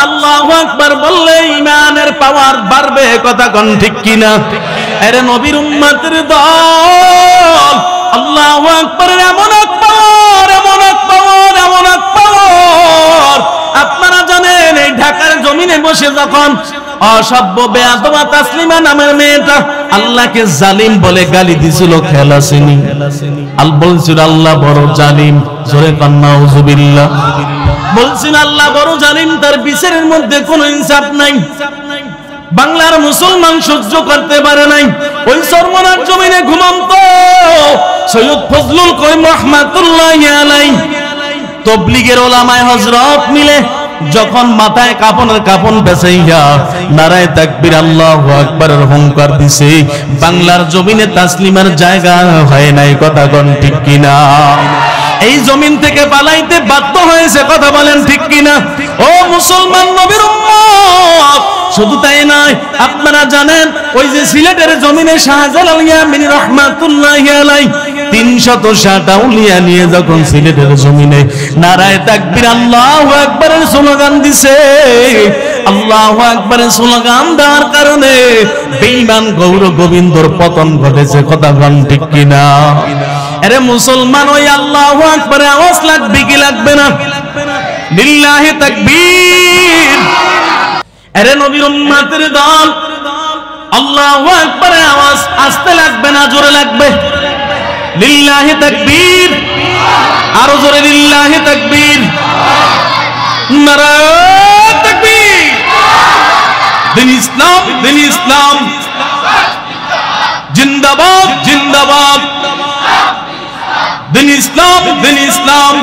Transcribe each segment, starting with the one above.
আল্লাহু আকবার বললে ঈমানের পাওয়ার বাড়বে, কথা কোন ঠিক কিনা? আরে নবীর উম্মতের দল, আল্লাহু আকবার, এমন এক পাওয়ার, এমন এক পাওয়ার, এমন এক পাওয়ার। আপনারা জানেন এই ঢাকার জমিনে বসে যখন অসভ্য বেয়াদবা তাসলিমা নামের মেয়েটা আল্লাহকে জালিম বলে গালি দিছিল, খেলা আসেনি? বলছিল আল্লাহ বড় জালিম, জোরে কান্না নাউযুবিল্লাহ। বলছেন আল্লাহ বড় জালিম, তার বিচারের মধ্যে কোনো ইনসাফ নাই। বাংলার মুসলমান সহ্য করতে পারে নাই। ওই সরমনার জমিনে ঘুমন্ত সৈয়দ ফজলুল করিম রাহমাতুল্লাহি আলাইহি তাবলীগের ওলামায়ে হযরত মিলে যখন মাথায় কাফন বেচাইয়া নারায়ে তাকবীর আল্লাহু আকবারের হুঙ্কার দিছে, বাংলার জমিনে তাসলিমার জায়গা হয় নাই, কথা কোন ঠিক কিনা? এই জমিন থেকে পালাইতে বাধ্য হয়েছে, কথা বলেন ঠিক কিনা? ও মুসলমান নবীর উম্মত, শুধু তাই নয়, আপনারা জানেন ওই যে সিলেটের জমিনে শাহজালাল ইয়ামিনী রাহমাতুল্লাহি আলাইহি 360 আউলিয়া নিয়ে যখন সিলেটের জমিনে নারায়ে তাকবীর আল্লাহু আকবারের স্লোগান দিছে, আল্লাহু আকবারের স্লোগান দেওয়ার কারণে বেঈমান গৌর গোবিন্দর পতন ঘটেছে, কথা বলেন ঠিক কিনা? আরে মুসলমান, ওই আল্লাহু আকবারে আওয়াজ লাগবে কি লাগবে না? লিল্লাহি তাকবীর। আরে নবীর উম্মতের দল, আল্লাহু আকবারে আওয়াজ আসতে লাগবে না জোরে লাগবে? লিল্লাহি তাকবীর, আরো জোরে লিল্লাহি তাকবীর, নারায়ে তাকবীর। দিন ইসলাম, দিন ইসলাম জিন্দাবাদ, জিন্দাবাদ। দিন ইসলাম, দিন ইসলাম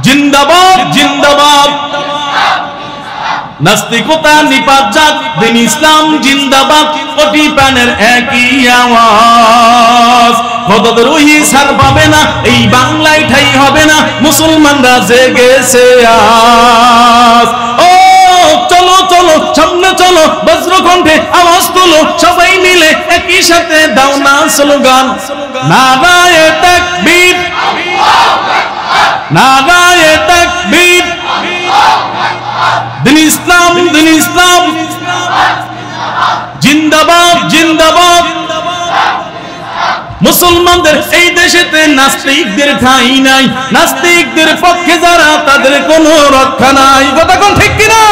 জিন্দাবাদ, জিন্দাবাদ। নাস্তিকতা নিপাত যাক, দিন ইসলাম জিন্দাবাদ। কোটি প্রাণের একই আওয়াজ, মদদের ওই সার পাবে না, এই বাংলায় ঠাই হবে না, মুসলমানরা জেগেছে আজ। ও চলো চলো সামনে চলো, বজ্রকণ্ঠে আওয়াজ তুলো, সবাই মিলে একই সাথে দাও না স্লোগান, নারায়ে তাকবীর, নারায়ে তাকবীর। দিন ইসলাম, দিন ইসলাম জিন্দাবাদ, জিন্দাবাদ। মুসলমানদের এই দেশেতে নাস্তিকদের ঠাঁই নাই, নাস্তিকদের পক্ষে যারা তাদের কোনো রক্ষা নাই, কথা কোন ঠিক কিনা?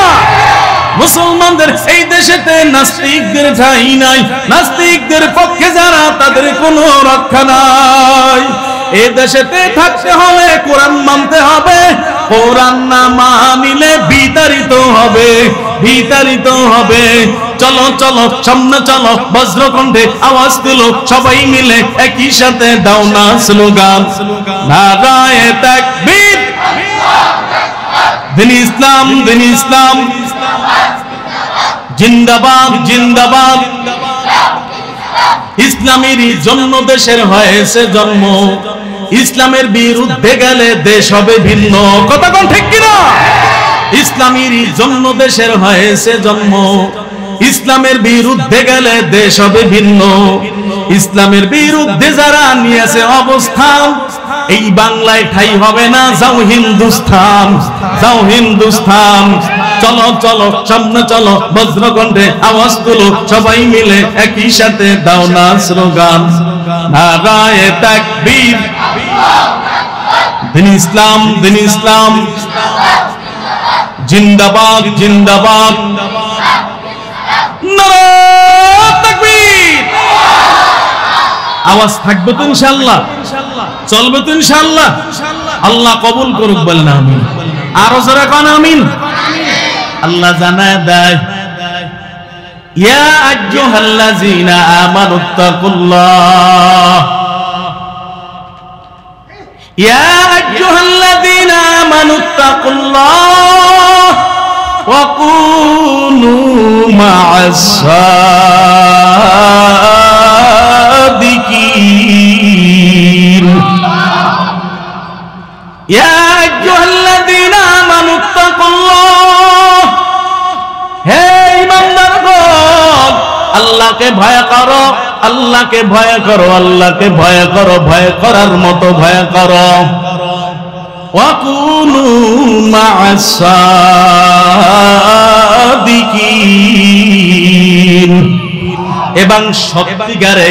মুসলমানদের এই দেশেতে নাস্তিকদের ঠাঁই নাই, নাস্তিকদের পক্ষে যারা তাদের কোনো রক্ষা নাই। এই দেশেতে থাকতে হলে কোরআন মানতে হবে, কোরআন না মানিলে বিতাড়িত হবে, বিতাড়িত হবে। চলো চলো সামনে চলো, বজ্রকণ্ঠে আওয়াজ তুলো, সবাই মিলে একই সাথে দাও না স্লোগান, নারায়ে তাকবীর। দিন ইসলাম, দিন ইসলাম জিন্দাবাদ, জিন্দাবাদ। ইসলামের জন্য দেশের হয়েছে জন্ম, ইসলামের বিরুদ্ধে গেলে দেশ হবে ভিন্ন, কথা কোন ঠিক কিনা? ইসলামের জন্য দেশের হয়েছে জন্ম, ইসলামের বিরুদ্ধে গেলে দেশ হবে ভিন্ন। ইসলামের বিরুদ্ধে যারা নিয়েছে অবস্থান, এই বাংলায় ঠাই হবে না, যাও হিন্দুস্তান, যাও হিন্দুস্তান। চলো চলো সামনে চলো, বজ্রকণ্ঠে আওয়াজ তুলো, সবাই মিলে একই সাথে দাও না স্লোগান, নারায়ে তাকবীর। দিন ইসলাম, দিন ইসলাম জিন্দাবাদ, জিন্দাবাদ। নারায়ে তাকবীর। আওয়াজ থাকবে তো ইনশাআল্লাহ, চলবে তো ইনশাআল্লাহ। আল্লাহ কবুল করুক, বলেন আমিন। আরো জোরে কোন আমিন। আল্লাহ জানায় দেয়, ইয়া আইয়ুহাল্লাযীনা আমানুত্তাকুল্লাহ, ইয়া আইয়ুহাল্লাযীনা আমানুত্তাকুল্লাহ ওয়া কুনু মা'আস সাদিকিন। ইয়া আইয়ুহাল্লাযীনা আমানুত্তাকুল্লাহ, হে ঈমানদারগণ, আল্লাহকে ভয় করো, আল্লাহকে ভয় করো, আল্লাহকে ভয় করো, ভয় করার মতো ভয় করো। ওয়া কুনু মা'আস সাদিকিন, এবং সত্যিকারে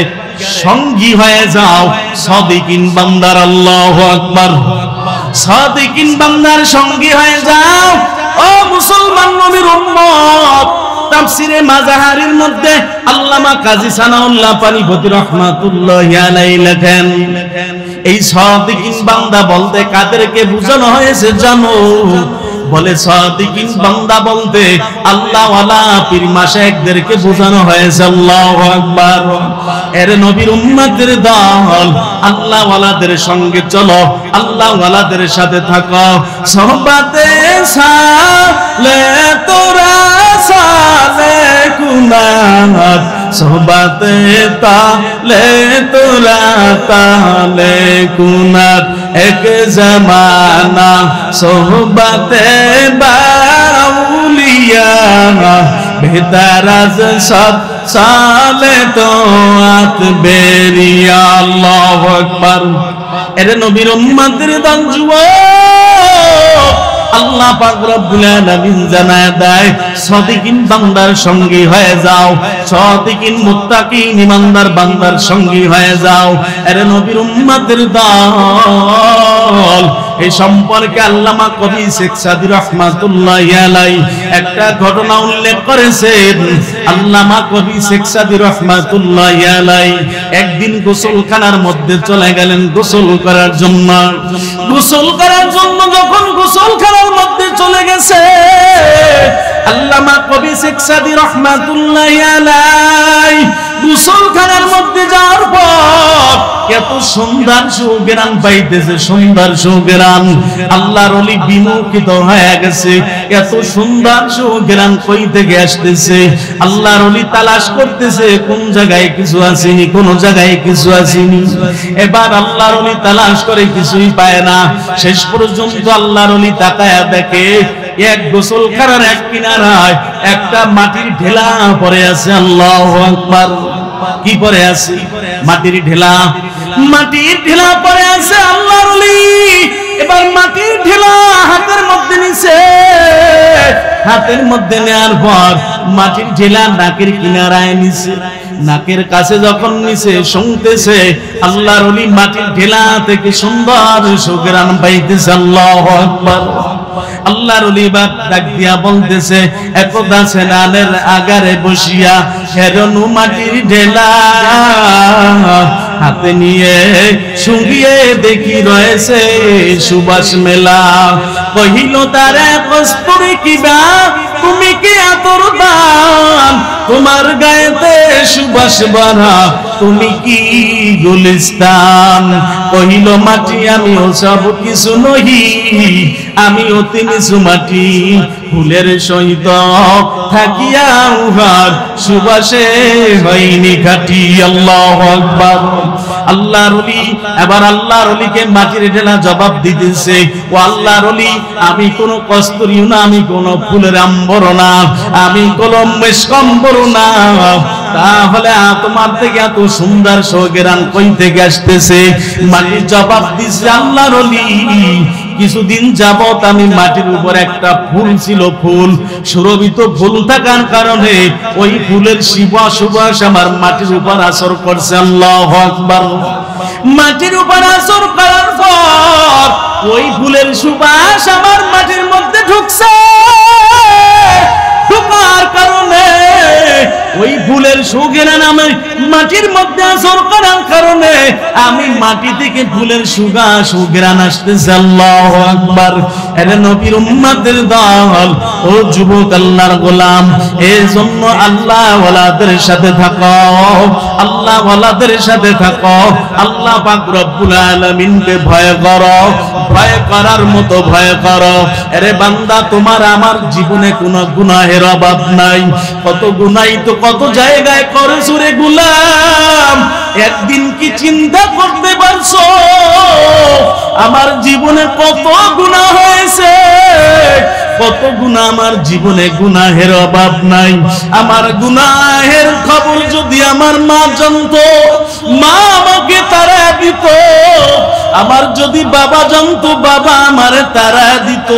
সঙ্গী হয়ে যাও সাদিকিন বান্দার। আল্লাহু আকবার। সাদিকিন বান্দার সঙ্গী হয়ে যাও। ও মুসলমান নবীর উম্মত, তাফসিরে মাজাহারির মধ্যে আল্লামা কাজী সানাউল্লাহ পানিপতি রাহমাতুল্লাহি আলাইহি লেখেন, এই সাদিকিন বান্দা বলতে কাদেরকে বোঝানো হয়েছে জানো? বলে সাদিকিন বান্দা বলতে আল্লাহ ওয়ালা পীর মাশায়েখদেরকে বোঝানো হয়েছে। আল্লাহু আকবার। এর নবীর উম্মতের দল, আল্লাহ ওয়ালাদের সঙ্গে চলো, আল্লাহ ওয়ালাদের সাথে থাকো। সোহবতে সালে তোরা সালে কুনাত, সোহবতে তালে তোরা তালে কুনাত, এক জমানা সোহবতে বাউলিয়া, বেহতার আজ সব সালে তো আত বেরিয়া। আল্লাহু আকবার। এর নবীর উম্মতের দল যুবক, আল্লাহ পাক রব্বুল আলামিন জানায় দেয় সাদিকিন বান্দার সঙ্গী হয়ে যাও, সাদিকিন মুত্তাকিন ইমানদার বান্দার সঙ্গী হয়ে যাও। এর নবীর উম্মতের দল। এই সম্পর্কে আল্লামা কবি শেখ সাদী রাহমাতুল্লাহি আলাইহি একটা ঘটনা উল্লেখ করেছেন। আল্লামা কবি শেখ সাদী রাহমাতুল্লাহি আলাইহি একদিন গোসলখানার মধ্যে চলে গেলেন গোসল করার জন্য। গোসল করার জন্য যখন গোসলখানার মধ্যে চলে গেছে, আল্লামা কবি শেখ সাদী রাহমাতুল্লাহি আলাইহি গোসলখানার মধ্যে যাওয়ার পর এত সুন্দর সুঘ্রাণ পাইতেছে, সুন্দর সুঘ্রাণ। আল্লাহর ওলি বিমুখিত হয়ে গেছে, এত সুন্দর সুঘ্রাণ কই থেকে আসতেছে। আল্লাহর ওলি তালাশ করতেছে কোন জায়গায় কিছু আসেনি, কোন জায়গায় কিছু আসেনি। এবার আল্লাহর ওলি তালাশ করে কিছুই পায় না। শেষ পর্যন্ত আল্লাহর ওলি তাকায়া দেখে এক গোসলখানার এক কিনারায় একটা মাটির ঢেলা পড়ে আছে। আল্লাহু আকবার। কি পড়ে আছে? মাটির ঢেলা। মাটির ঢেলা পড়ে আছে আল্লাহর ওলি। এবার মাটির ঢেলা হাতের মধ্যে নিছে। হাতের মধ্যে নেওয়ার পর মাটির ঢেলা নাকের কিনারায় নিছে। নাকের কাছে যখন নিছে শুনতেছে আল্লাহর ওলি মাটির ঢেলা থেকে সুন্দর সুঘ্রাণ পাইতেছে। আল্লাহু আকবার। আল্লাহর ওলি বাপ ডাক দিয়া বলতেছে, একদা সেনানের আগারে বসিয়া হেরনু মাটির ঢেলা হাতে নিয়ে শুঙ্গিয়ে দেখি রয়েছে সুবাস মেলা। কহিল তারে কস্তুরী কিবা তুমি কি আতর দান, তোমার গায়েতে সুবাস ভরা তুমি কি গুলিস্তান। কহিল মাটি আমি ওসব কিছু নহি, আমি অতি নিচু মাটি, ফুলের সহিত থাকিয়া উহার সুবাসে হয়নি খাটি। আল্লাহু আকবার। আল্লাহর ওলি এবার আল্লাহর ওলিকে মাটির ঢেলা জবাব দিতেছে, ও আল্লাহর ওলি আমি কোন কস্তুরীও না, আমি কোন ফুলের আম্বর না, আমি কোন মেশকম্বর না, তাহলে তোমার থেকে এত সুন্দর সুঘ্রাণ কই থেকে আসতেছে? মাটির জবাব দিছে, আল্লাহর ওলি কিছুদিন যাবত আমি মাটির উপর একটা ফুল ছিল, ফুল সুরভিত ফুল থাকার কারণে ওই ফুলের সুবাস আমার মাটির উপর আসর করছে। আল্লাহু আকবার। মাটির উপর আসর করার পর ওই ফুলের সুবাস আমার মাটির মধ্যে ঢুকছে। ঢোকার কারণে ওই ফুলের সুঘ্রাণ আমি মাটির মধ্যে আসর করার কারণে আমি মাটি থেকে ফুলের সুঘ্রাণ আসতেছে। আল্লাহু আকবার। এর নবীর উম্মতের দল, ও যুবক আল্লাহর গোলাম, এই জন্য আল্লাহ ওয়ালাদের সাথে থাকো, আল্লাহ ওয়ালাদের সাথে থাকো। আল্লাহ পাক রব্বুল আলামিনকে ভয় করো, ভয় করার মতো ভয় করো। আরে বান্দা, তোমার আমার জীবনে কোনো গুনাহের অভাব নাই। কত গুনাহ তো কত জায়গায় করেছো রে গোলাম, একদিন কি চিন্তা করতে পারছো আমার জীবনে কত গুনাহ হয়েছে? কত গুনাহ আমার জীবনে, গুনাহের অভাব নাই। আমার গুনাহের খবর যদি আমার মা জানতো, মা আমাকে তাড়া দিত। আমার যদি বাবা জানতো বাবা আমারে তারা দিত,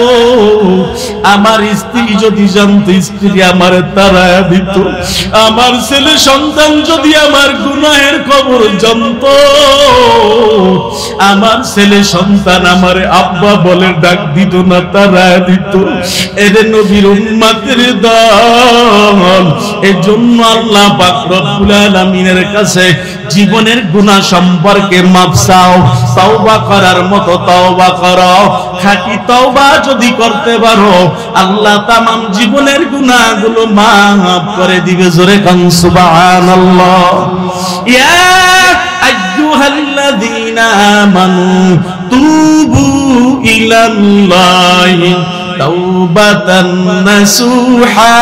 আমার স্ত্রী যদি জানতো স্ত্রী আমারে তারা দিত, আমার ছেলে সন্তান যদি আমার গুনাহের খবর জানতো, আমার ছেলে সন্তান আমারে আব্বা বলে ডাক দিত না, তারা দিত। এরে নবীর উম্মতের দল, এজন্য আল্লাহ পাক রব্বুল আলামিনের কাছে জীবনের গুনাহ সম্পর্কে মাফ চাও, তওবা করার মতো তওবা করো। খাঁটি তওবা যদি করতে পারো আল্লাহ তামাম জীবনের গুনাহগুলো মাফ করে দিবে। জোরে কান সুবহানাল্লাহ। ইয়া আইয়ুহাল্লাযীনা আমানু তুবু ইলাল্লাহি তাওবাতান নাসুহা।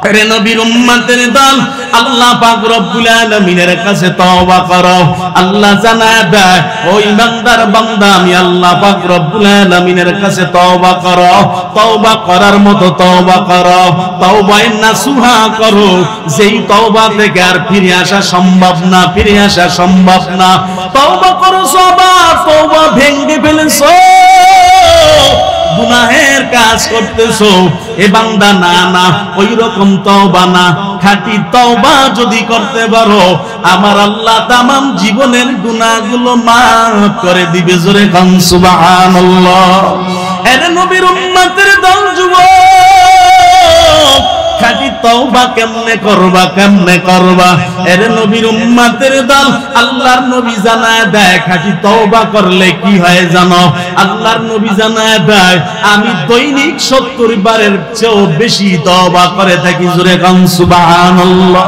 আরে নবীর উম্মতের দল, আল্লাহ পাক রব্বুল আলামিনের কাছে তওবা করো। আল্লাহ জানায় দেয়, ও ইমানদার বান্দা, আমি আল্লাহ পাক রব্বুল আলামিনের কাছে তওবা করো। তওবা করার মতো তওবা করো, তওবায়ে নাসুহা করো, যেই তওবা থেকে আর ফিরে আসা সম্ভব না, ফিরে আসা সম্ভব না। তওবা করো, তওবা ভেঙে ফেলেছো, গুনাহের কাজ করতেছো, এ বান্দা না না, ওই রকম তওবা না, খাঁটি তওবা যদি করতে পারো আমার আল্লাহ তামাম জীবনের গুনাহগুলো মাফ করে দিবে। জোরে কান সুবহানাল্লাহ। এর নবীর উম্মতের দল যুবক, খাঁটি তওবা কেমনে করবা, কেমনে করবা? এর নবীর উম্মতের দল, আল্লাহর নবী জানায় দেয় খাঁটি তওবা করলে কি হয় জানো? আল্লাহর নবী জানায় দেয়, আমি দৈনিক 70 বারের চেয়েও বেশি তওবা করে থাকি। জোরে কান সুবহানাল্লাহ।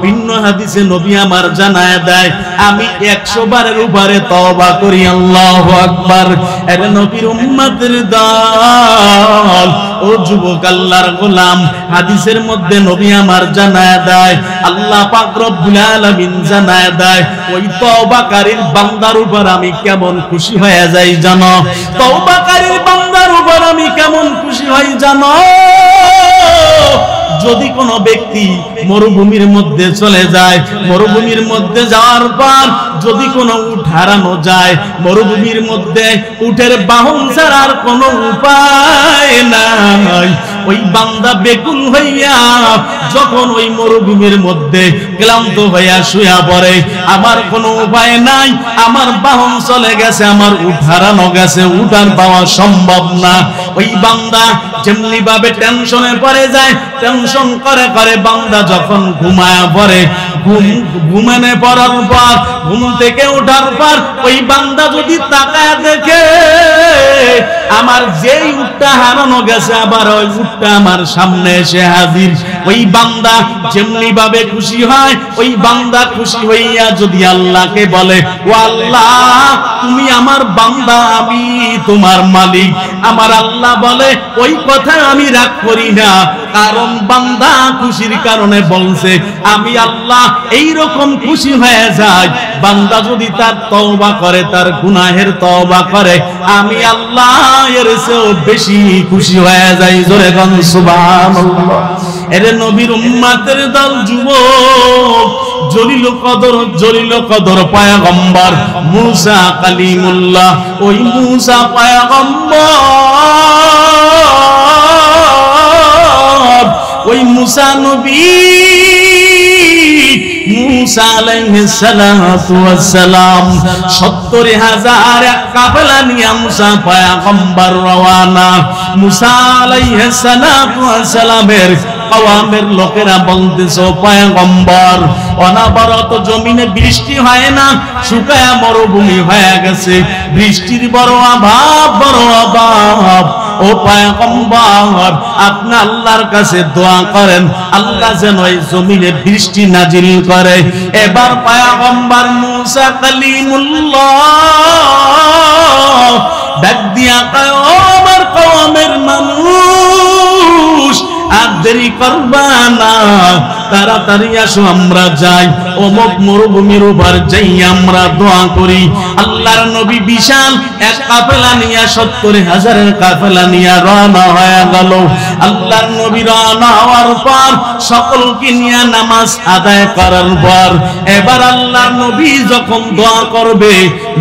ভিন্ন হাদিসে নবী আমার জানায় দেয়, আমি 100 বারের উপরে তওবা করি। আল্লাহু আকবার। এর নবীর উম্মতের দল, ও যুবক আল্লাহর গোলাম, হাদিসের মধ্যে নবী আমার জানায় দেয়, আল্লাহ পাক রব্বুল আলামিন জানায় দেয়, ওই তওবাকারীর বান্দার উপর আমি কেমন খুশি হয়ে যাই জানো? তওবাকারীর বান্দার উপর আমি কেমন খুশি হই জানো? যদি কোনো ব্যক্তি মরুভূমির মধ্যে চলে যায়, মরুভূমির মধ্যে যাওয়ার পর যদি কোনো উট হারানো যায়, মরুভূমির মধ্যে উটের বাহন ছাড়ার কোনো উপায় নাই, ওই বান্দা বেকুল হইয়া যখন ওই মরুভূমির মধ্যে ক্লান্ত হইয়া শুয়া পড়ে, আমার কোনো উপায় নাই, আমার বাহন চলে গেছে, আমার উট হারানো গেছে, উট আর পাওয়া সম্ভব না, ওই বান্দা যেমনি ভাবে টেনশনে পড়ে যায়, টেনশন করে করে বান্দা যখন ঘুমায়া পড়ে, ঘুমানে পড়ার পর, ঘুম থেকে ওঠার পর ওই বান্দা যদি তাকায় দেখে আমার যেই উটটা হারানো গেছে আবার ওই উটটা আমার সামনে এসে হাজির, ওই বান্দা যেমনি ভাবে খুশি হয়, ওই বান্দা খুশি হইয়া যদি আল্লাহকে বলে, ও আল্লাহ তুমি আমার বান্দা, আমি তোমার মালিক, আমার আল্লাহ বলে ওই কথা আমি রাগ করি না, কারণ বান্দা খুশির কারণে বলছে, আমি আল্লাহ এই রকম খুশি হয়ে যায়। বান্দা যদি তার তওবা করে, তার গুনাহের তওবা করে, আমি আল্লাহ এর চেয়েও বেশি খুশি হয়ে যাই। জোরে গান সুবহানাল্লাহ। এর নবীর উম্মতের দল যুবক, জলিল কদর পয়গম্বর মুসা কালিমুল্লাহ, ওই মুসা পয়গম্বর, ওই মুসা নবী, মুসা আলাইহিস সালাতু ওয়াস সালাম ৭০,০০০ এক কাফেলা নিয়ে মুসা পয়গম্বর রওয়ানা। মুসা আলাইহিস সালাতু ওয়াস সালামের কওমের লোকেরা বলতেছে, পয়গম্বর অনবরত জমিনে বৃষ্টি হয় না, শুকায়া মরুভূমি হয়ে গেছে, বৃষ্টির বড় অভাব, বড় অভাব। ও পয়গম্বর আপনি আল্লাহর কাছে দোয়া করেন, আল্লাহ যেন এই জমিনে বৃষ্টি নাজিল করে। এবার পয়গম্বর মুসা কালিমুল্লাহ ডাক দিয়া কয়, ও আমার কওমের মানুষ, আর দেরি করবা না, তাড়াতাড়ি আসো আমরা যাই অমুক মরুভূমির উপর যাই আমরা দোয়া করি। আল্লাহর নবী বিশাল এক কাফেলা নিয়ে 70,000-এর কাফেলা নিয়ে রওনা হয়ে গেল। আল্লাহর নবী রওনা হওয়ার পর সকলকে নিয়ে নামাজ আদায় করার পর এবার আল্লাহর নবী যখন দোয়া করবে,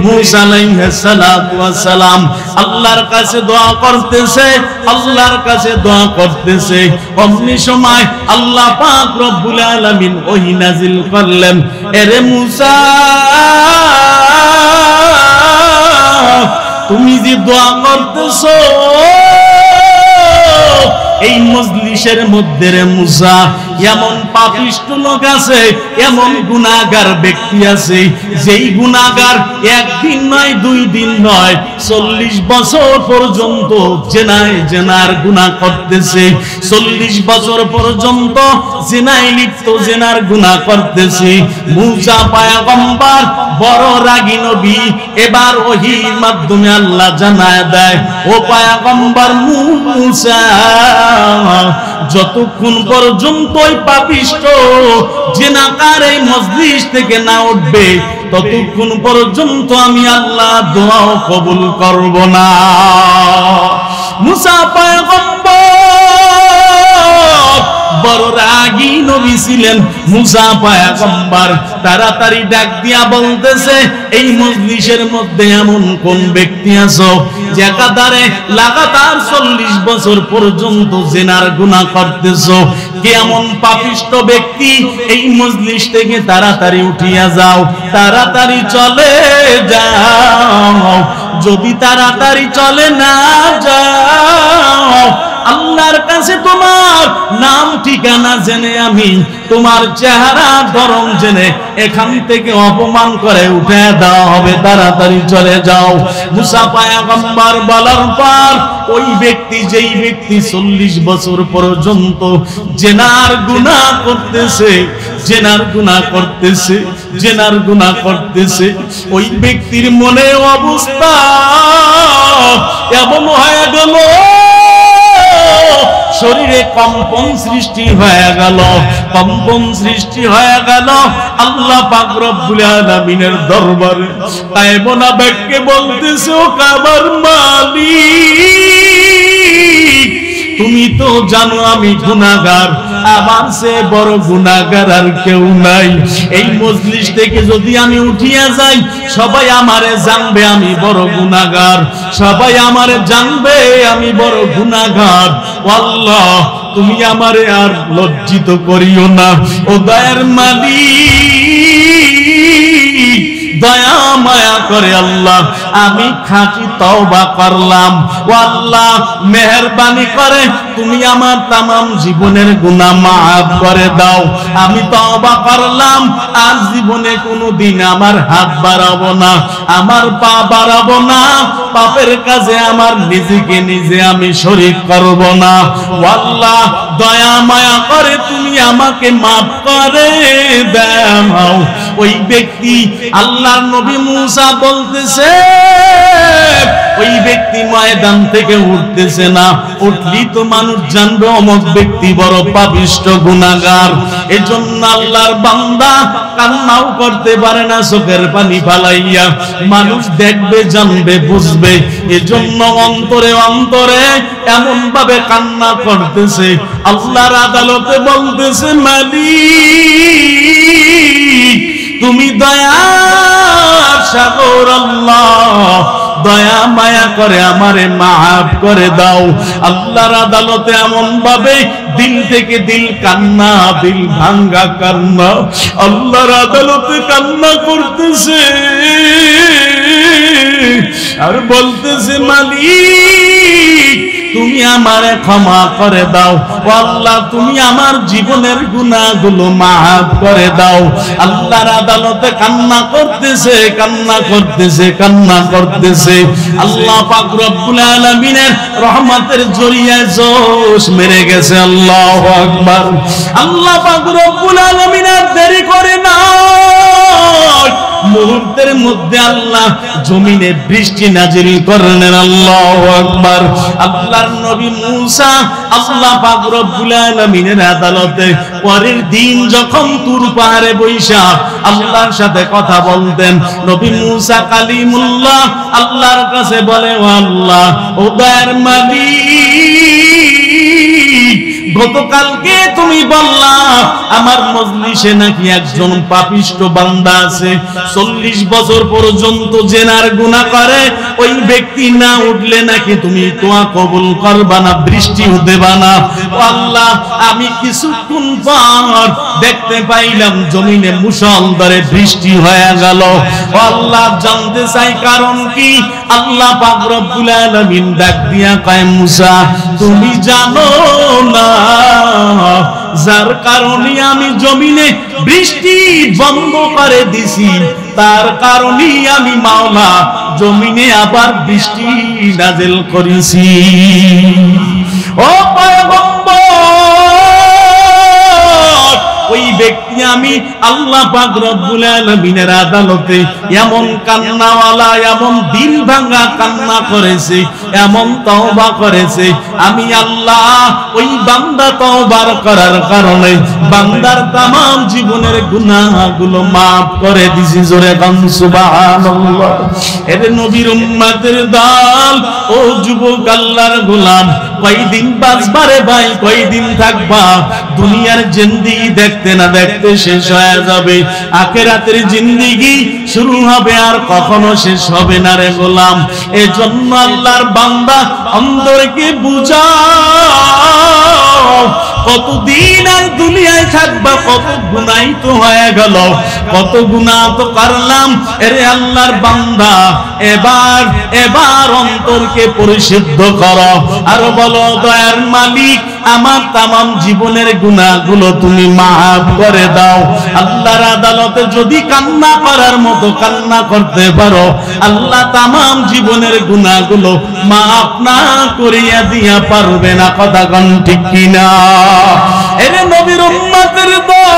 মূসা আলাইহিস সালাতু ওয়াস সালাম আল্লাহর কাছে দোয়া করতেছে, আল্লাহর কাছে দোয়া করতেছে। অমনি সময় আল্লাহ পাক রব্বুল আলামিন ওহী নাজিল করলেন, এরে মূসা তুমি যে দোয়া করতেছো এই মজলিসের মধ্যে রে মূসা এমন পাপিষ্ঠ লোক আছে, এমন গুনাহগার ব্যক্তি আছে যেই গুনাহগার একদিন নয় 2 দিন নয় 40 বছর পর্যন্ত জেনার গুনাহ করতেছে, 40 বছর পর্যন্ত জিনায় লিপ্ত জিনার গুনাহ করতেছে। মূসা পয়গম্বর বড় রাগী নবী, এবার ওহীর মাধ্যমে আল্লাহ জানায় দেয়, ও পয়গম্বর মূসা যতক্ষণ পর্যন্ত ওই পাপিষ্ঠ জিনাকার এই মজলিস থেকে না উঠবে ততক্ষণ পর্যন্ত আমি আল্লাহ দোয়াও কবুল করব না। মূসা পয়গম্বর বড় রাগী নবী ছিলেন। মূসা পয়গম্বর তাড়াতাড়ি ডাক দিয়া বলতেছে, এই মজলিসের মধ্যে এমন কোন ব্যক্তি আছো যে একাধারে লাগাতার 40 বছর পর্যন্ত জিনার গুনাহ করতেছো? কে এমন পাপিষ্ঠ ব্যক্তি? এই মজলিস থেকে তাড়াতাড়ি উঠিয়া যাও, তাড়াতাড়ি চলে যাও। যদি তাড়াতাড়ি চলে না যাও, আল্লাহর কাছে তোমার নাম ঠিকানা জেনে আমি তোমার চেহারা ধরন জেনে এখান থেকে অপমান করে উঠে দেওয়া হবে, তাড়াতাড়ি চলে যাও। মূসা পয়গম্বর বলার পর ওই ব্যক্তি, যেই ব্যক্তি 40 বছর পর্যন্ত জিনার গুনাহ করতেছে, জিনার গুনাহ করতেছে, জিনার গুনাহ করতেছে, ওই ব্যক্তির মনে অবস্থা এমন হয়ে গেল, শরীরে কম্পন সৃষ্টি হয়ে গেল, কম্পন সৃষ্টি হয়ে গেল। আল্লাহ পাক রব্বুল আলামিনের দরবারে কায়মনা ব্যক্তি বলতেছে, ও আমার মালিক তুমি তো জানো আমি গুনাহগার, আমার চেয়ে বড় গুনাহগার আর কেউ নাই। এই মজলিস থেকে যদি আমি উঠিয়া যাই সবাই আমারে জানবে আমি বড় গুনাহগার, সবাই আমারে জানবে আমি বড় গুনাহগার। আল্লাহ তুমি আমারে আর লজ্জিত করিও না। ও দয়ার মালিক দয়া মায়া করে আল্লাহ আমি খাঁটি তওবা করলাম, ও আল্লাহ মেহেরবানি করে তুমি আমার তামাম জীবনের গুনাহ মাফ করে দাও। আমি তওবা করলাম, আর জীবনে কোনোদিন আমার হাত বাড়াবো না, আমার পা বাড়াবো না, পাপের কাজে আমার নিজেকে নিজে আমি শরীক করব না। ও আল্লাহ দয়া মায়া করে তুমি আমাকে মাফ করে দাও। ওই ব্যক্তি আল্লাহর নবী মূসা বলতেছে, ওই ব্যক্তি ময়দান থেকে উঠতেছে না, উঠলি তো মানুষ জানবে অমুক ব্যক্তি বড় পাপিষ্ঠ গুনাহগার। এজন্য আল্লাহর বান্দা কান্নাও করতে পারে না, চোখের পানি ফালাইয়া, মানুষ দেখবে জানবে বুঝবে, এজন্য অন্তরে অন্তরে এমন ভাবে কান্না করতেছে। আল্লাহর আদালতে বলতেছে, মালিক তুমি দয়ার সাগর, আল্লাহ দয়া মায়া করে আমারে মাফ করে দাও। আল্লাহর আদালতে এমন ভাবে দিল থেকে দিল কান্না, দিল ভাঙ্গা কান্না, আল্লাহর আদালতে কান্না করতেছে আর বলতেছে, মালিক তুমি আমারে ক্ষমা করে দাও, ও আল্লাহ তুমি আমার জীবনের গুনাহগুলো মাফ করে দাও। আল্লাহর আদালতে কান্না করতেছে, কান্না করতেছে, কান্না করতেছে। আল্লাহ পাক রব্বুল আলামিনের রহমতের জরিয়ায় জোশ মেরে গেছে। আল্লাহু আকবার। আল্লাহ পাক রব্বুল আলামিন আর দেরি করে না, মুহূর্তের মধ্যে আল্লাহ জমিনে বৃষ্টি নাজিল করলেন। আল্লাহু আকবার। আল্লাহর নবী মুসা আল্লাহ পাক রব্বুল আলামিনের আদালতে পরের দিন যখন তুর পাহাড়ে বৈশা আল্লাহর সাথে কথা বলতেন, নবী মুসা কালিমুল্লাহ আল্লাহর কাছে বলে, ও আল্লাহ, ও দয়ার মালিক, গতকালকে তুমি বললা আমার মজলিসে নাকি একজন পাপিষ্ট বান্দা আছে, 40 বছর পর্যন্ত জেনার গুনাহ করে, ওই ব্যক্তি না উঠলে নাকি তুমি দোয়া কবুল করবা না, বৃষ্টিও দেবা না। ও আল্লাহ, আমি কিছুক্ষণ পর দেখতে পাইলাম জমিনে মুষলধারে বৃষ্টি হয়ে গেল। ও আল্লাহ, জানতে চাই কারণ কি? আল্লাহ পাক রব্বুল আলামিন ডাক দিয়া কয়, মুসা তুমি জানো না যার কারণে আমি জমিনে বৃষ্টি বন্ধ করে দিছি, তার কারণে আমি মাওলা জমিনে আবার বৃষ্টি নাযিল করেছি। ও পয়গম্বর, ওই ব্যক্তি আমি আল্লাহ পাক রব্বুল আলামিনের আদালতে এমন কান্নাওয়ালা, এমন দিল ভাঙা কান্না করেছে, এমন তওবা করেছে, আমি আল্লাহ ওই বান্দা তওবার করার কারণে বান্দার তামাম জীবনের গুনাহগুলো maaf করে দিছি। জোরে কান সুবহানাল্লাহ। এর নবীর উম্মতের দল, ও যুবক আল্লাহর গোলাম, কয়দিন বাঁচবা রে ভাই, কয়দিন থাকবা? দুনিয়ার জিন্দেগি দেখতে না দেখতে শেষ হয়ে যাবে, আখিরাতের জিন্দেগি শুরু হবে আর কখনো শেষ হবে না রে গোলাম। এজন্য আল্লাহর বান্দা অন্তরকে বুঝাও, কতদিন আর দুনিয়ায় থাকবা, কত গুনাহ তো হয়ে গেল, কত গুনাহ তো করলাম। এরে আল্লাহর বান্দা, এবার অন্তরকে পরিশুদ্ধ করো, আর বলো, দয়ার মালিক, আমার তামাম জীবনের গুনাহগুলো তুমি maaf করে দাও। আল্লাহর আদালতে যদি কান্না করার মতো কান্না করতে পারো, আল্লাহ তামাম জীবনের গুনাহগুলো maaf না করিয়া দিয়া পারবে না। কথা কোন ঠিক কিনা? এরে নবীর উম্মতের দল,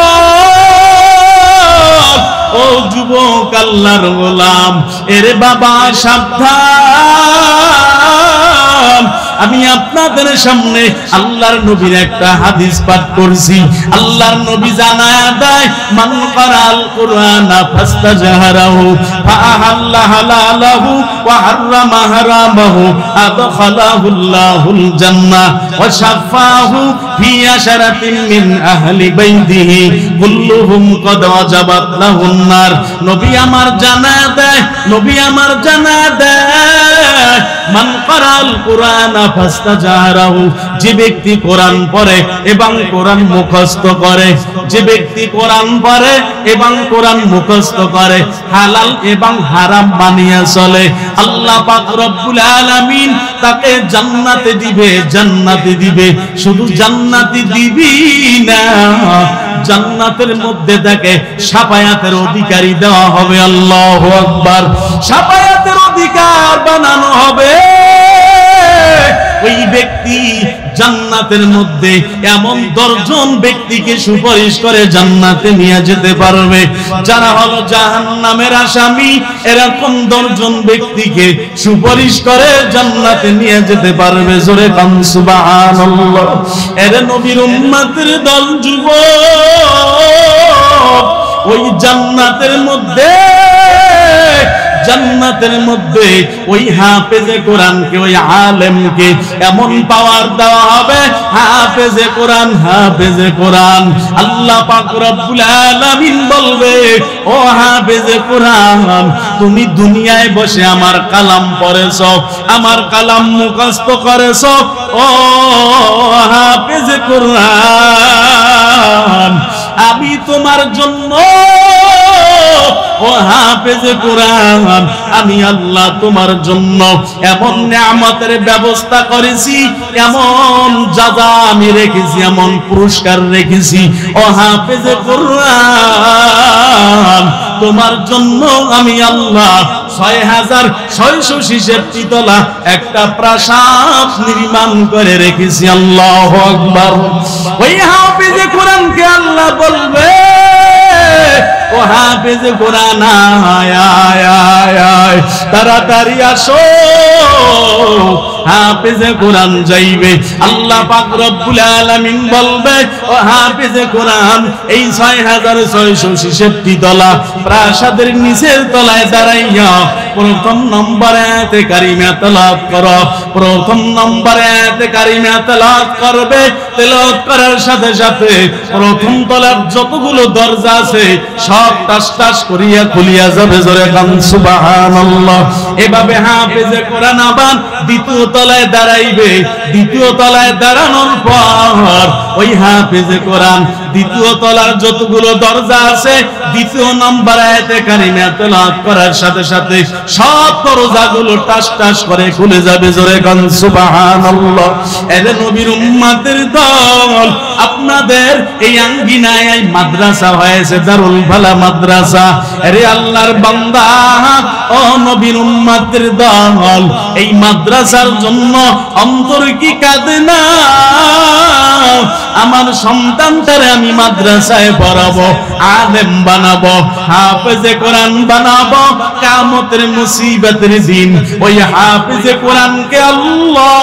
ও যুবক আল্লাহর গোলাম, এরে বাবা সাবধান। আমি আপনাদের সামনে আল্লাহর নবীর একটা হাদিস পাঠ করছি। আল্লাহর নবী জানায়া দেয়, মান কারাল কুরআনা ফাস্তাজহারাহু ফাআহাল্লা হালালাহু ওয়া হাররামা হারামাহু আদখালাহুল্লাহুল জান্নাহ ওয়া শাফাহু ফি আশরাতিন মিন আহলি বাইতিহি কুল্লুহুম কদ ওয়াজাবাত লাহুন নার। নবী আমার জানায়া দেয়, নবী আমার জানায়া দেয়, মান কারাল কুরআনা ফাস্তাজহারাহু, যে ব্যক্তি কোরআন পড়ে এবং কোরআন মুখস্থ করে, যে ব্যক্তি কোরআন পড়ে এবং কোরআন মুখস্থ করে, হালাল এবং হারাম মানিয়া চলে, আল্লাহ পাক রব্বুল আলামিন তাকে জান্নাতে দিবে, জান্নাতে দিবে। শুধু জান্নাতে দিবি না, জান্নাতের মধ্যে তাকে শাফায়াতের অধিকারী দেওয়া হবে। আল্লাহু আকবার। শাফায়াতের অধিকার বানানো হবে। ওই ব্যক্তি জান্নাতের মধ্যে এমন 10 জন ব্যক্তিকে সুপারিশ করে জান্নাতে নিয়ে যেতে পারবে। যারা হলো জাহান্নামের আসামি, এরকম 10 জন ব্যক্তিকে সুপারিশ করে জান্নাতে নিয়ে যেতে পারবে। জোরে কান সুবহানাল্লাহ। এর নবীর উম্মতের দল যুবক, ওই জান্নাতের মধ্যে, জান্নাতের মধ্যে ওই হাফেজে কোরআনকে, ওই আলেমকে এমন পাওয়ার দেওয়া হবে, হাফেজে কোরআন, হাফেজে কোরআন। আল্লাহ পাক রব্বুল আলামিন বলবে, ও হাফেজে কোরআন, তুমি দুনিয়ায় বসে আমার কালাম পড়েছো, আমার কালাম মুখস্থ করেছো, ও হাফেজে কোরআন, আমি তোমার জন্য, ও হাফেজে কোরআন, আমি আল্লাহ তোমার জন্য এমন নিয়ামতের ব্যবস্থা করেছি, এমন যাজা আমি রেখেছি, এমন পুরস্কার রেখেছি। ও হাফেজে কোরআন, তোমার জন্য আমি আল্লাহ 6666 তলা একটা প্রাসাদ নির্মাণ করে রেখেছি। আল্লাহু আকবার। ওই হাফেজে কোরআনকে আল্লাহ বলবে, ও হাফেজ কোরআন আয় আয় আয় আয়, তাড়াতাড়ি আসো, হাফেজে কোরআন যাইবে। আল্লাহ পাক রব্বুল আলামিন বলবে, ও হাফেজে কোরআন এই ৬৬৬৬ তলা প্রাসাদের নিচের তলায় দাঁড়াইয়া প্রথম নম্বরে আয়াতে কারিমা তেলাওয়াত করো। প্রথম নম্বরে আয়াতে কারিমা তেলাওয়াত করবে। তেলাওয়াত করার সাথে সাথে প্রথম তলার যতগুলো দরজা আছে সব টাস টাস করিয়া খুলিয়া যাবে। জোরে কান সুবহানাল্লাহ। এভাবে হাফেজে কোরআন আবার দ্বিতীয় তলায় দাঁড়াইবে। দ্বিতীয় তলায় দাঁড়ানোর পর ওই হাফেজে কোরআন দ্বিতীয় তলার যতগুলো দরজা আছে দ্বিতীয় নম্বর আয়াতে কারিমা তেলাওয়াত করার সাথে সাথে সব দরজাগুলো টাস টাস করে খুলে যাবে। জোরে কান সুবহানাল্লাহ। এর নবীর উম্মতের দল, আপনাদের এই আঙ্গিনায় এই মাদ্রাসা হয়েছে দারুল বালা মাদ্রাসা। আরে আল্লাহর বান্দা ও নবীর উম্মতের দল, এই মাদ্রাসার জন্য অন্তর কি কাঁদে না? আমার সন্তানটারে আমি মাদ্রাসায় পড়াবো, আলেম বানাবো, হাফেজে কোরআন বানাবো। কিয়ামতের মুসিবতের দিন ওই হাফেজে কোরআনকে আল্লাহ,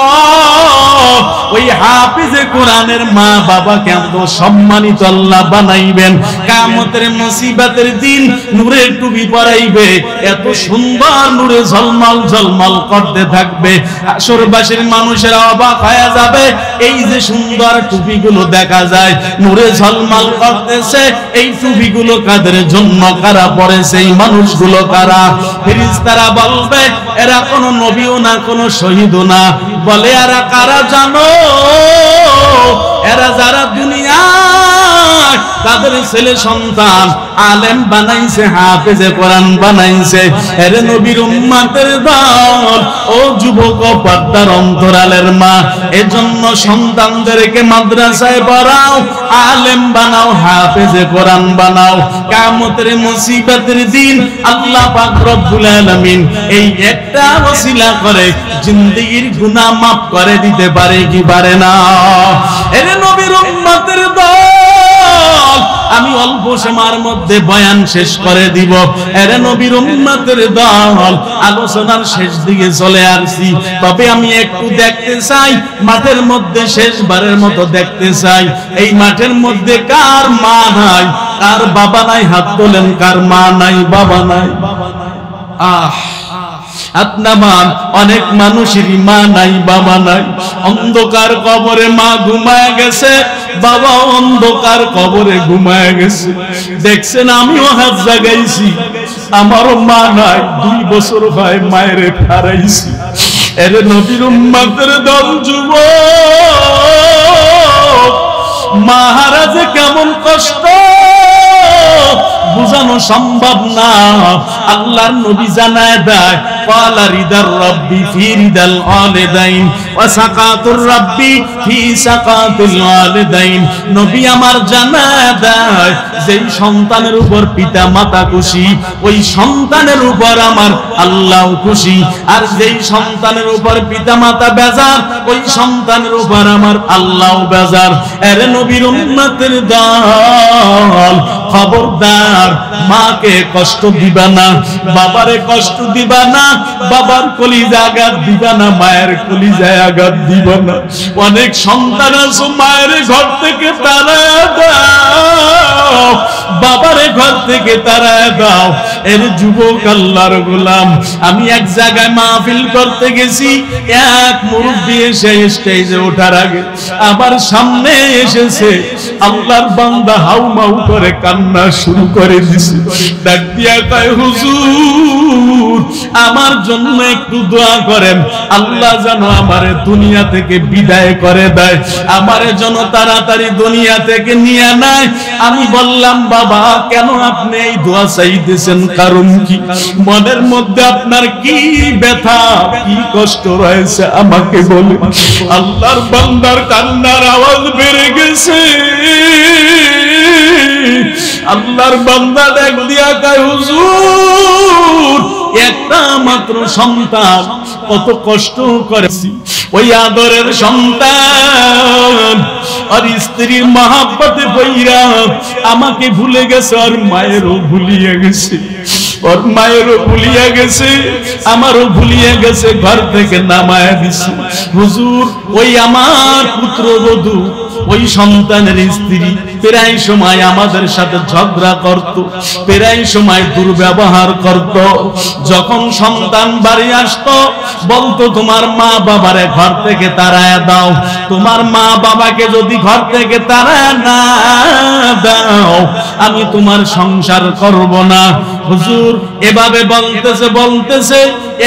ওই হাফেজে কোরআনের মা বাবাকে এত সম্মানিত আল্লাহ বানাইবেন। কিয়ামতের মুসিবতের দিন নূরের টুপি পরাইবে, এত সুন্দর নূরে ঝলমল ঝলমল করতে থাকবে। হাসরবাসীর মানুষেরা অবাক হয়ে যাবে, এই যে সুন্দর টুপিগুলো দেখা যায় নূরে ঝলমল করতেছে, এই টুপিগুলো কাদের জন্য, কারা পড়েছে, এই মানুষগুলো কারা? ফেরেশতারা বলবে এরা কোনো নবীও না, কোনো শহীদও না। বলে এরা কারা জানো? এরা যারা দুনিয়ায় তাদের ছেলে সন্তান আলেম বানাইছে, হাফেজে কোরআন বানাইছে। এর নবীর উম্মতের দল, ও যুবক পর্দার অন্তরালের মা, এজন্য সন্তানদেরকে মাদ্রাসায় পড়াও, আলেম বানাও, হাফেজে কোরআন বানাও। কিয়ামতের মুসিবতের দিন আল্লাহ পাক রব্বুল আলামিন এই একটা ওসিলা করে জিন্দেগীর গুনাহ মাফ করে দিতে পারে কি পারে না? এর নবীর উম্মতের দল, আমি অল্প সময়ের মধ্যে বয়ান শেষ করে দিব। এর নবীর উম্মতের দল, আলোচনার শেষ দিকে চলে আসছি, তবে আমি একটু দেখতে চাই মাঠের মধ্যে, শেষবারের মতো দেখতে চাই এই মাঠের মধ্যে কার মা নাই, কার বাবা নাই? হাত তোলেন, কার মা নাই, বাবা নাই? আপনার অনেক মানুষেরই মা নাই, বাবা নাই। অন্ধকার কবরে মা ঘুমায় গেছে, বাবা অন্ধকার কবরে ঘুমায় গেছে। দেখছেন আমিও হাত জাগাইছি, আমারও মা নাই, 2 বছর হয় মায়ের হারাইছি। এর নবীর উম্মতের দল যুবক, মা হারা যে কেমন কষ্ট বুঝানো সম্ভব না। আল্লাহর নবী জানায় দেয়, ক্বালা রিদার রাব্বি ফি রিদাল ওয়ালিদাইন ওয়া সাকাতুর রাব্বি ফি সাকাতিল ওয়ালিদাইন। নবী আমার জানায় দেয়, যেই সন্তানের উপর পিতা মাতা খুশি ওই সন্তানের উপর আমার আল্লাহ খুশি, আর যেই সন্তানের উপর পিতা মাতা বেজার ওই সন্তানের উপর আমার আল্লাহ বেজার। এর নবীর উম্মতের দল, খবরদার মাকে কষ্ট দিবা না, বাবারে কষ্ট দিবা না, বাবার কলিজা আঘাত দিবা না, মায়ের কলিজায় আঘাত দিবা না। অনেক সন্তান আছে মায়ের ঘর থেকে তাড়ায় দাও, বাবারে ঘর থেকে তাড়ায় দাও। এর যুবক আল্লাহর গোলাম, আমি এক জায়গায় মাহফিল করতে গেছি, এক মুরব্বি এসে স্টেজে ওঠার আগে আমার সামনে এসেছে, আল্লাহর বান্দা হাউমাউ করে কান্না শুরু করে দিছে। ডাক দিয়া কয়, হুজুর আমার জন্য একটু দোয়া করেন, আল্লাহ যেন আমারে দুনিয়া থেকে বিদায় করে দেয়, আমারে যেন তাড়াতাড়ি দুনিয়া থেকে নিয়ে নেয়। আমি বললাম, বাবা কেন আপনি এই দোয়া চাইতেছেন, কারণ কি? মনের মধ্যে আপনার কি ব্যথা, কি কষ্ট রয়েছে আমাকে বলে। আল্লাহর বান্দার কান্নার আওয়াজ বেড়ে গেছে। আল্লাহর বান্দা ডাক দিয়া কয়, হুজুর একটা মাত্র সন্তান, কত কষ্ট করেছি, ওই আদরের সন্তান আর স্ত্রীর মহব্বতে পইরা আমাকে ভুলে গেছে, আর মায়েরও ভুলিয়ে গেছে, ওর মায়েরও ভুলিয়া গেছে, আমারও ভুলিয়া গেছে, ঘর থেকে নামায়া দিছে। হুজুর ওই আমার পুত্রবধূ, ওই সন্তানের স্ত্রী প্রায় সময় আমাদের সাথে ঝগড়া করত, প্রায় সময় দুর্ব্যবহার করত। যখন সন্তান বাড়ি আসতো বলতো তোমার মা বাবারে ঘর থেকে তাড়ায় দাও, তোমার মা বাবাকে যদি ঘর থেকে তাড়ায় না দাও আমি তোমার সংসার করব না। হুজুর এভাবে বলতেছে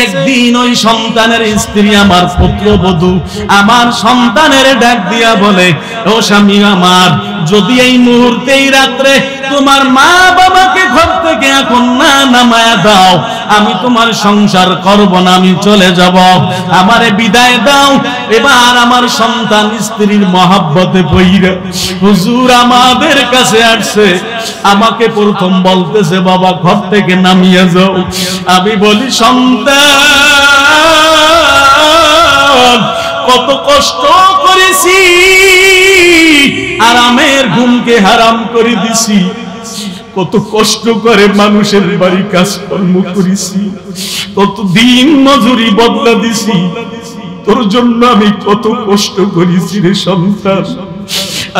একদিন ওই সন্তানের স্ত্রী আমার পুত্রবধূ আমার সন্তানের ডাক দিয়া বলে, ও স্বামী আমার, যদি এই মুহূর্তেই রাত্রে তোমার মা বাবাকে ঘর থেকে এখন না নামায়া দাও আমি তোমার সংসার করব না, আমি চলে যাব, আমারে বিদায় দাও। এবার আমার সন্তান স্ত্রীর মহব্বতে পইরা হুজুর আমাদের কাছে আসছে, আমাকে প্রথম বলতেছে বাবা ঘর থেকে নামিয়ে যাও। আমি বলি সন্তান কত কষ্ট করেছি, আরামের ঘুমকে হারাম করে দিছি, কত কষ্ট করে মানুষের বাড়ি কাজকর্ম করেছি, কত দিন মজুরি বদলা দিছি, তোর জন্য আমি কত কষ্ট করেছি রে সন্তান,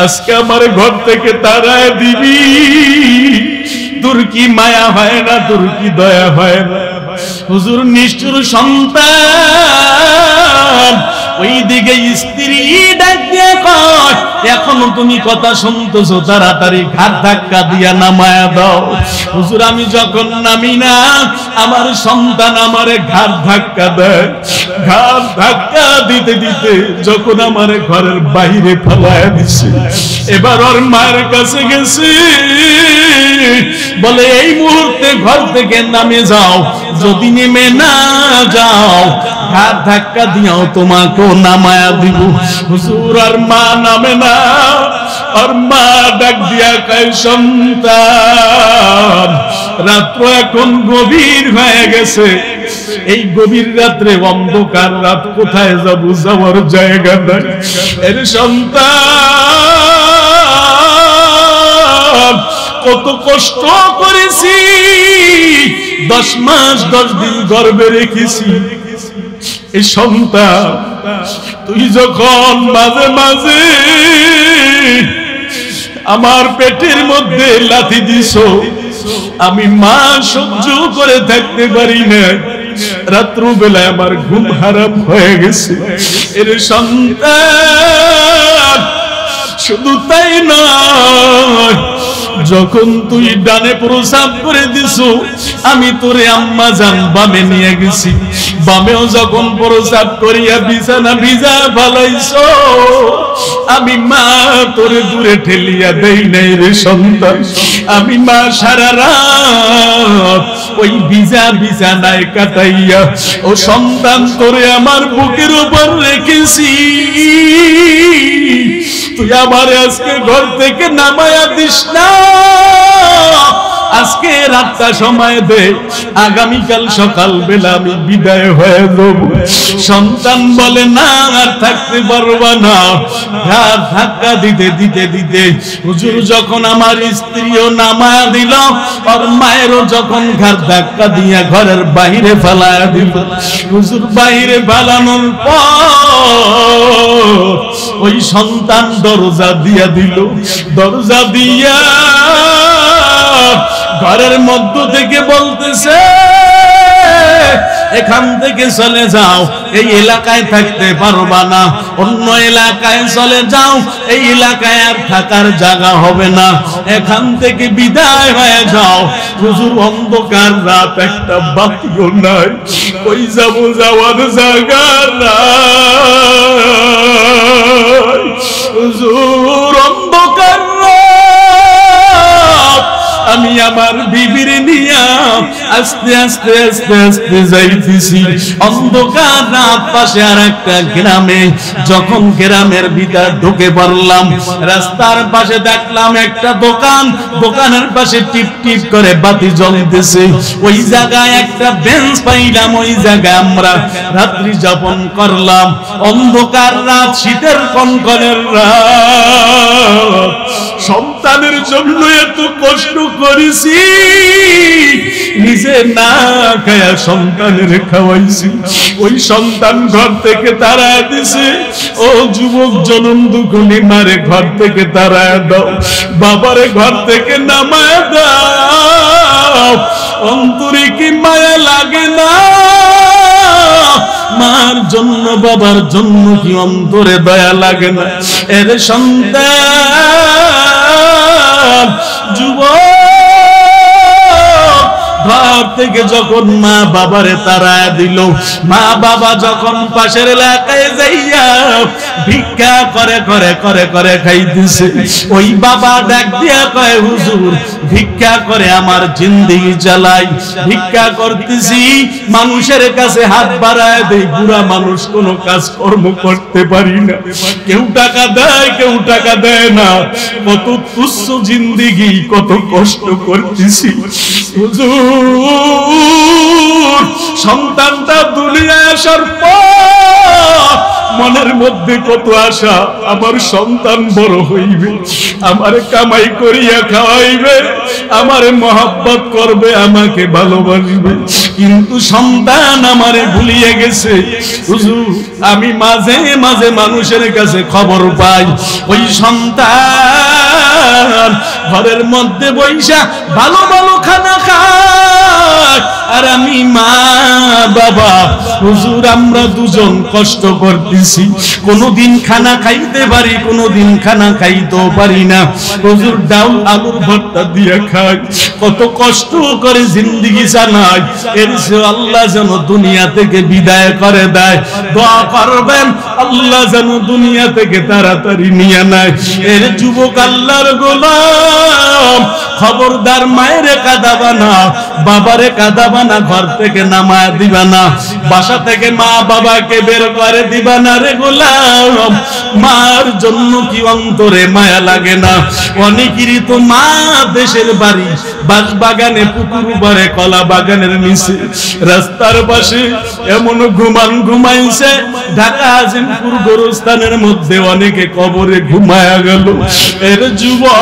আজকে আমার ঘর থেকে তাড়ায় দিবি, তোর কি মায়া হয় না, তোর কি দয়া হয় না? হুজুর নিষ্ঠুর সন্তান ওই দিকে স্ত্রী ডাক দিয়ে কয়, এখনো তুমি কথা শুনতেছো, তাড়াতাড়ি ঘাট ধাক্কা দিয়া নামায়া দাও। হুজুর আমি যখন নামি না আমার সন্তান আমারে ঘাট ধাক্কা দেয়, ঘাট ধাক্কা দিতে দিতে যখন আমারে ঘরের বাইরে ফেলায় দিছে, এবার ওর মায়ের কাছে গেছে, বলে এই মুহূর্তে ঘর থেকে নামে যাও, যদি নেমে না যাও ঘাট ধাক্কা দিয়াও তোমাকেও নামায়া দিব। হুজুর আর মা নামে না, আর মা ডাক দিয়া কয় সন্তান রাত্র এখন গভীর হয়ে গেছে, এই গভীর রাত্রে অন্ধকার রাত, কোথায় যাব, যাওয়ার জায়গা নাই, এর সন্তান কত কষ্ট করেছি, 10 মাস 10 দিন গর্ভে রেখেছি, এই সন্তান তুই যখন মাঝে মাঝে আমার পেটের মধ্যে লাথি দিছ আমি মা সহ্য করে থাকতে পারি না, রাত্র বেলায় আমার ঘুম হারাম হয়ে গেছে, এর সন্তান শুধু তাই নয়, যখন তুই ডানে প্রসাব করে দিছো আমি তোরে আম্মা জান বামে নিয়ে গেছি, বামেও যখন প্রসাব করিয়া বিছানা ভিজা ফেলাইছো আমি মা তোরে দূরে ঠেলিয়া দেই নাই রে সন্তান, আমি মা সারা রাত ওই ভিজা বিছানায় কাটাইয়া ও সন্তান তোরে আমার বুকের উপর রেখেছি, তুই আমার আজকে ঘর থেকে নামায়া দিস না, আজকে রাতটা সময় দে, আগামীকাল সকাল বেলা আমি বিদায় হয়ে যাব। সন্তান বলে না আর থাকতে পারবা না, ঘাট ধাক্কা দিতে দিতে দিতে হুজুর যখন আমার স্ত্রীও নামায়া দিল, আর মায়েরও যখন ঘাট ধাক্কা দিয়া ঘরের বাইরে ফেলায়া দিল, হুজুর বাইরে ফেলানোর পর ওই সন্তান দরজা দিয়া দিল, দরজা দিয়া ঘরের মধ্য থেকে বলতেছে এখান থেকে চলে যাও, এই এলাকায় থাকতে পারবা না, অন্য এলাকায় চলে যাও, এই এলাকায় আর থাকার জায়গা হবে না, এখান থেকে বিদায় হয়ে যাও। হুজুর অন্ধকার রাত, একটা বাতিও নাই, ওই যাবো যাওয়ার জায়গা নাই, হুজুর অন্ধকার রাত, আমি আমার বিবির নিয়া আস্তে আস্তে আস্তে আস্তে যাইতেছি অন্ধকার রাত পাশে আর একটা গ্রামে। যখন গ্রামের ভিতর ঢুকে পড়লাম রাস্তার পাশে দেখলাম একটা দোকান, দোকানের পাশে টিপ টিপ করে বাতি জ্বলতেছে। ওই জায়গায় একটা বেঞ্চ পাইলাম, ওই জায়গায় আমরা রাত্রি যাপন করলাম। অন্ধকার রাত, শীতের কনকনের রাত, সন্তানের জন্য এত কষ্ট করেছি, নিজে না খায়া সন্তানের খাওয়াইছি। ওই সন্তান ঘর থেকে তাড়ায় দিছে। ও যুবক জনম দুগুনি মারে ঘর থেকে তাড়ায় দাও, বাবারে ঘর থেকে নামায় দাও। অন্তরে কি মায়া লাগে না? মার জন্য বাবার জন্য কি অন্তরে দয়া লাগে না? এর সন্তান যুবক ঘর থেকে যখন মা বাবারে তাড়ায় দিল, মা বাবা যখন পাশের এলাকায় যাইয়া ভিক্ষা করে করে করে করে খাইতেছে, ওই বাবা ডাক দিয়া কয় হুজুর ভিক্ষা করে আমার জিন্দেগি চালাই, ভিক্ষা করতেছি, মানুষের কাছে হাত বাড়ায় দেই, বুড়া মানুষ কোনো কাজ কর্ম করতে পারি না, কেউ টাকা দেয় কেউ টাকা দেয় না, কত তুচ্ছ জিন্দেগি, কত কষ্ট করতেছি। হুজুর সন্তানটা দুনিয়ায় আসার পর মনের মধ্যে কত আশা, আমার সন্তান বড় হইবে, আমার কামাই করিয়া খাওয়াইবে, আমারে মহব্বত করবে, আমাকে ভালোবাসবে। কিন্তু সন্তান আমারে ভুলিয়ে গেছে। হুজুর আমি মাঝে মাঝে মানুষের কাছে খবর পাই, ওই সন্তান ঘরের মধ্যে বৈশা ভালো ভালো খানা খায়, আর আমি মা বাবা হুজুর আমরা দুজন কষ্ট করতেছি, কোনদিন খানা খাইতে পারি, কোনদিন খানা খাইতেও পারি না। হুজুর ডাউল আলুর ভর্তা দিয়ে খাই, কত কষ্ট করে জিন্দেগি চালাই। এর চেয়ে আল্লাহ যেন দুনিয়া থেকে বিদায় করে দেয়, দোয়া করবেন আল্লাহ যেন দুনিয়া থেকে তাড়াতাড়ি নিয়ে নেয়। এর যুবক আল্লাহর গোলাম, খবরদার মায়েরে কাঁদাবা না, বাবারে কাঁদাবা না, ঘর থেকে নামায় দিবা না, বাসা থেকে মা বাবাকে বের করে দিবা না রে গোলাম। মার জন্য কি অন্তরে মায়া লাগে না? অনেকেরই তো মা দেশের বাড়ি বাস বাগানে, পুকুর পাড়ে, কলা বাগানের নিচে, রাস্তার পাশে এমন ঘুমাইছে। ঢাকা আজিমপুর গোরস্থানের মধ্যে অনেকে কবরে ঘুমায়া গেল। এর যুবক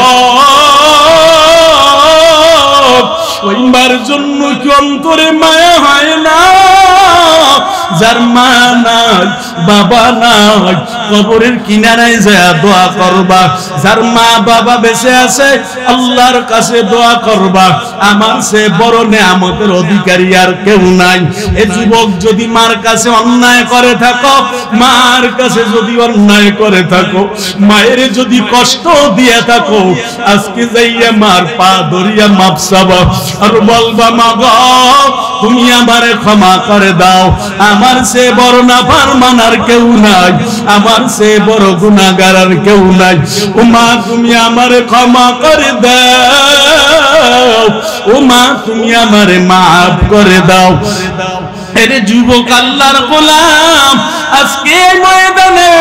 ওই মার জন্য কি অন্তরে মায়া হয় না? যার মা নাই বাবা নাই, কবরের কিনারায় যায় দোয়া করবা। যার মা বাবা বেঁচে আছে আল্লাহর কাছে দোয়া করবা, আমার সে বড় নেয়ামতের অধিকারী আর কেউ নাই। এ যুবক যদি মার কাছে অন্যায় করে থাকো, মার কাছে যদি অন্যায় করে থাকো, মায়ের যদি কষ্ট দিয়ে থাকো, আজকে যাইয়া মার পা ধরিয়া মাপ চাবা আর বলবা মা গো তুমি আমারে ক্ষমা করে দাও, আমার সে বড় নাফরমান আর কেউ নাই, আমার সে বড় গুনাহগার আর কেউ নাই। ও মা তুমি আমারে ক্ষমা করে দাও, ও মা তুমি আমারে মাফ করে দাও। এরে যুবক আল্লাহর গোলাম, আজকে ময়দানে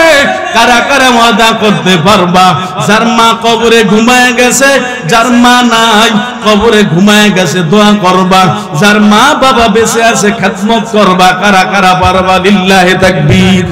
কারা কারা ওয়াদা করতে পারবা? যার মা কবরে ঘুমায় গেছে, যার মা নাই কবরে ঘুমায় গেছে, দোয়া করবা। যার মা বাবা বেঁচে আছে খিদমত করবা। কারা কারা পারবা? লিল্লাহি তাকবীর।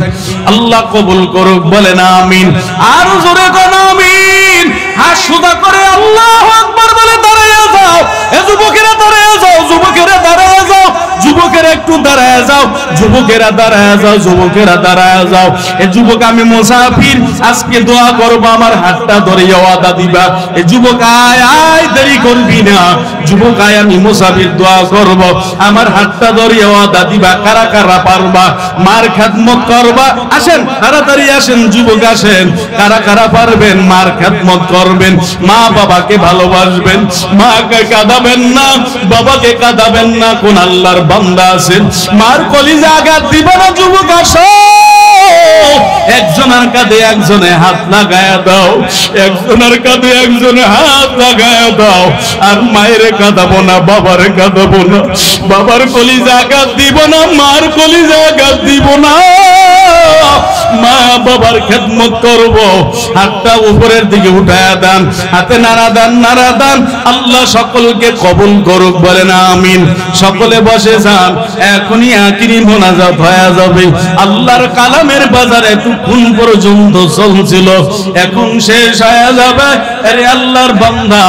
আল্লাহ কবুল করুক, বলেন আমিন। আর জোরে কোন আমিন। হাত সোজা করে আল্লাহু আকবার বলে দাঁড়ায় যাও। এ যুবকেরা দাঁড়ায় যাও, যুবকেরা দাঁড়ায় যাও, যুবকেরা একটু দাঁড়ায় যাও, যুবকেরা দাঁড়ায় যাও, যুবকেরা দাঁড়ায় যাও। এ যুবক আমি মুসাফির, আজকে দোয়া করবো, আমার হাতটা ধরে ওয়াদা দিবা। এ যুবক আয় আয়, দেরি করবি না। যুবক আয়, আমি মুসাফির, দোয়া করব, আমার হাতটা ধরে ওয়াদা দিবা। কারা কারা পারবা? মার খেদমত করবা? আসেন তাড়াতাড়ি আসেন যুবক, আসেন। কারা কারা পারবেন? মার খেদমত করবেন, মা বাবাকে ভালোবাসবেন, মাকে কাঁদাবেন না, বাবাকে কাঁদাবেন না। কোন আল্লাহর বান্দা আছেন মার কলিজা আঘাত দিবে না? যুবক আসো, একজনের কাঁধে একজনে হাত লাগায়া দাও, একজনের কাঁধে একজনে হাত লাগায়া দাও। আর মায়ের কাঁদাবো না, বাবার কাঁদাবো না, বাবার কলিজা আঘাত দিব না, মার কলিজা আঘাত দিব না, মা বাবার খেদমত করব। হাতটা উপরের দিকে উঠায়া দেন, হাতে নাড়া দেন, নাড়া দেন। আল্লাহ সকলকে কবুল করুক, বলেন আমিন। সকলে বসে যান, এখনই আখিরি মোনাজাত হয়ে যাবে। আল্লাহর কালামের বাজারে এতক্ষণ পর্যন্ত চলছিল, এখন শেষ হয়ে যাবে। আরে আল্লাহর বান্দা